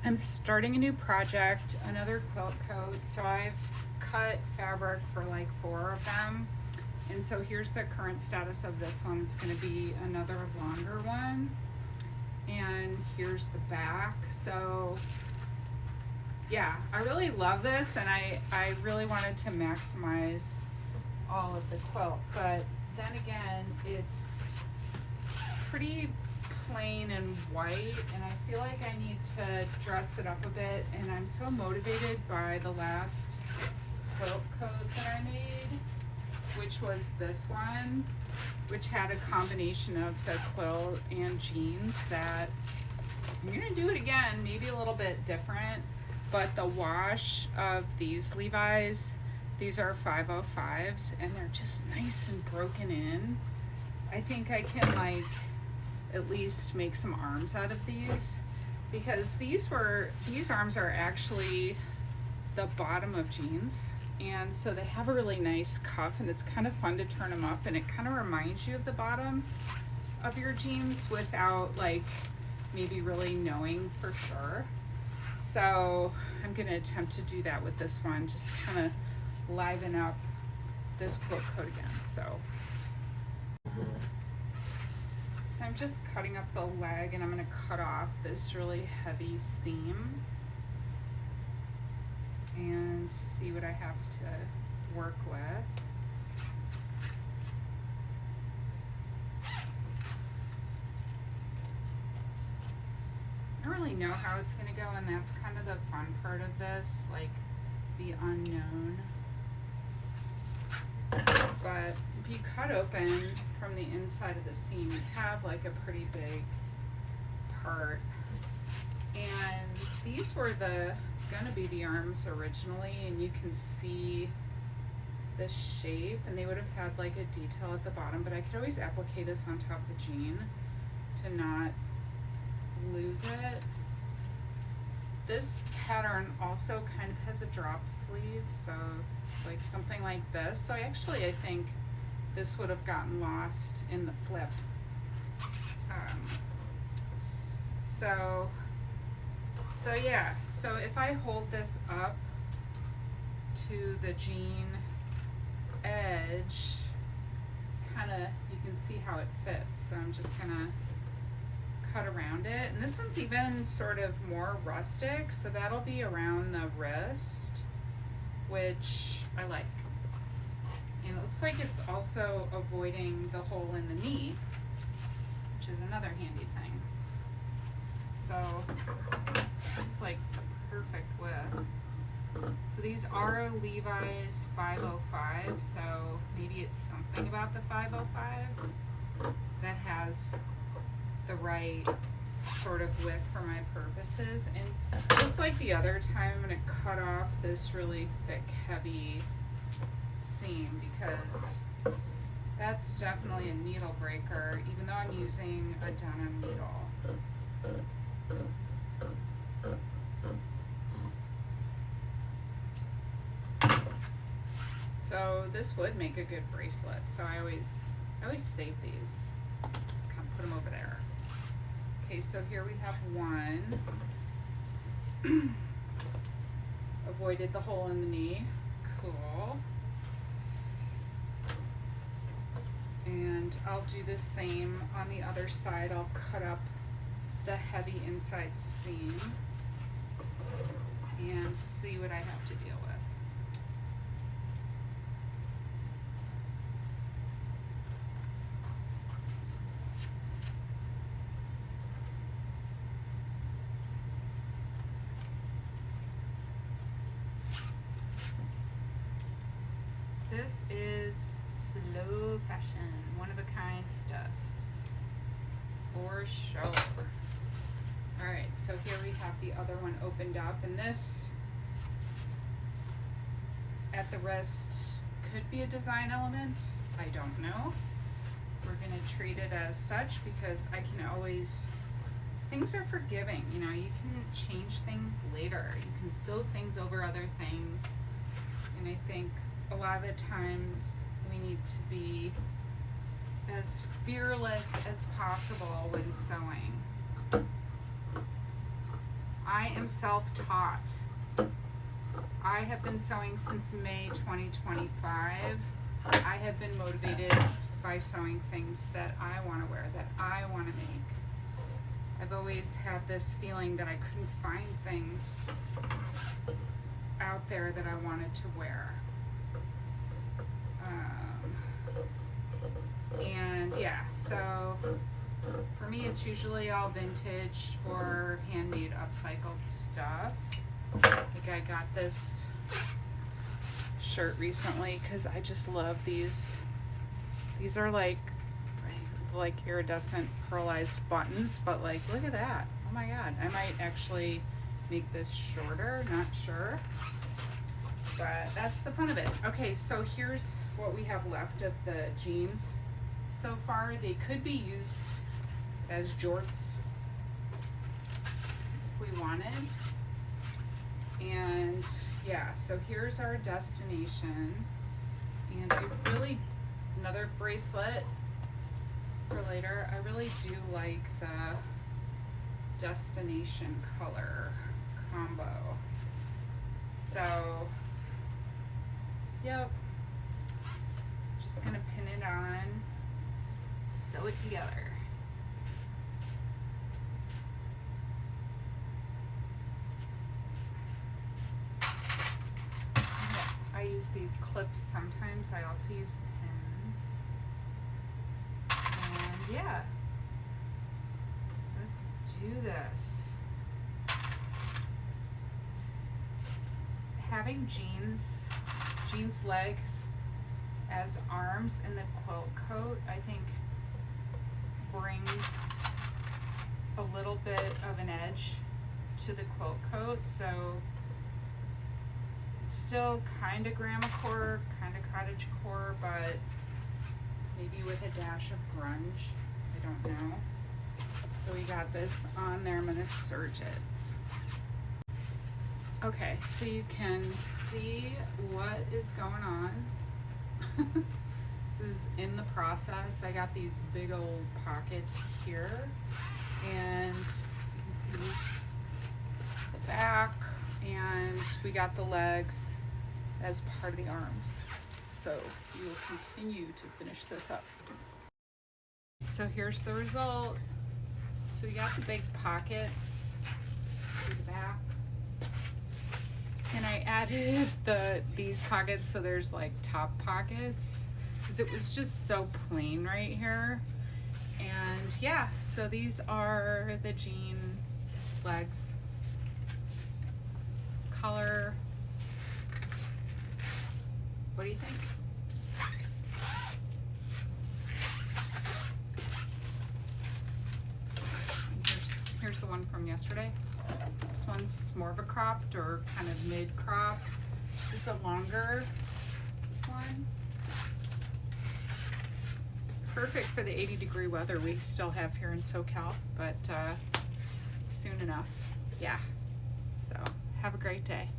I'm starting a new project, another quilt coat. So I've cut fabric for like 4 of them. And so here's the current status of this one. It's going to be another longer one. And here's the back. So yeah, I really love this, and I really wanted to maximize all of the quilt. But then again, it's pretty plain and white, and I feel like I need to dress it up a bit, and I'm so motivated by the last quilt coat that I made, which was this one, which had a combination of the quilt and jeans, that I'm gonna do it again, maybe a little bit different. But the wash of these Levi's, these are 505s, and they're just nice and broken in. I think I can like at least make some arms out of these, because these arms are actually the bottom of jeans, and so they have a really nice cuff, and it's kind of fun to turn them up, and it kind of reminds you of the bottom of your jeans without like maybe really knowing for sure. So I'm going to attempt to do that with this one, just kind of liven up this quilt coat again. So I'm just cutting up the leg, and I'm going to cut off this really heavy seam and see what I have to work with. I don't really know how it's gonna go, and that's kind of the fun part of this, like the unknown. But if you cut open from the inside of the seam, you have like a pretty big part. And these were gonna be the arms originally, and you can see the shape, and they would have had like a detail at the bottom, but I could always applique this on top of the jean to not lose it. This pattern also kind of has a drop sleeve, so it's like something like this. So I think this would have gotten lost in the flip. So yeah, so if I hold this up to the jean edge, kind of, you can see how it fits. So I'm just gonna cut around it, and this one's even sort of more rustic, so that'll be around the wrist, which I like. And it looks like it's also avoiding the hole in the knee, which is another handy thing. So it's like perfect width. So these are Levi's 505, so maybe it's something about the 505 that has the right sort of width for my purposes. And just like the other time, I'm going to cut off this really thick, heavy seam, because that's definitely a needle breaker, even though I'm using a denim needle. So this would make a good bracelet, so I always save these. Just kind of put them over there. Okay, so here we have one. Avoided the hole in the knee. Cool. And I'll do the same on the other side. I'll cut up the heavy inside seam and see what I have to deal with. This is slow fashion, one-of-a-kind stuff, for sure. Alright, so here we have the other one opened up, and this at the wrist could be a design element. I don't know. We're going to treat it as such, because I can always, things are forgiving, you know, you can change things later. You can sew things over other things, and I think a lot of the times we need to be as fearless as possible when sewing. I am self-taught. I have been sewing since May 2025. I have been motivated by sewing things that I want to wear, that I want to make. I've always had this feeling that I couldn't find things out there that I wanted to wear. And yeah, so for me it's usually all vintage or handmade upcycled stuff. Like I got this shirt recently because I just love these. These are like iridescent pearlized buttons, but like look at that. Oh my god, I might actually make this shorter, not sure. But that's the fun of it. Okay, so here's what we have left of the jeans so far. They could be used as jorts if we wanted. And yeah, so here's our destination. And I really, another bracelet for later. I really do like the destination color combo. So, yep. Just gonna pin it on, sew it together. I use these clips sometimes. I also use pins. And yeah, let's do this. Having jeans legs as arms in the quilt coat, I think brings a little bit of an edge to the quilt coat. So it's still kind of grandmacore, kind of cottagecore, but maybe with a dash of grunge. I don't know. So we got this on there. I'm gonna serge it. Okay, so you can see what is going on. This is in the process. I got these big old pockets here, and you can see the back, and we got the legs as part of the arms. So we will continue to finish this up. So here's the result. So we got the big pockets to the back. And I added these pockets so there's like top pockets because it was just so plain right here. And yeah, so these are the jean legs. Color. What do you think? Here's the one from yesterday. This one's more of a cropped or kind of mid-crop. This is a longer one. Perfect for the 80-degree weather we still have here in SoCal, but soon enough. Yeah. So have a great day.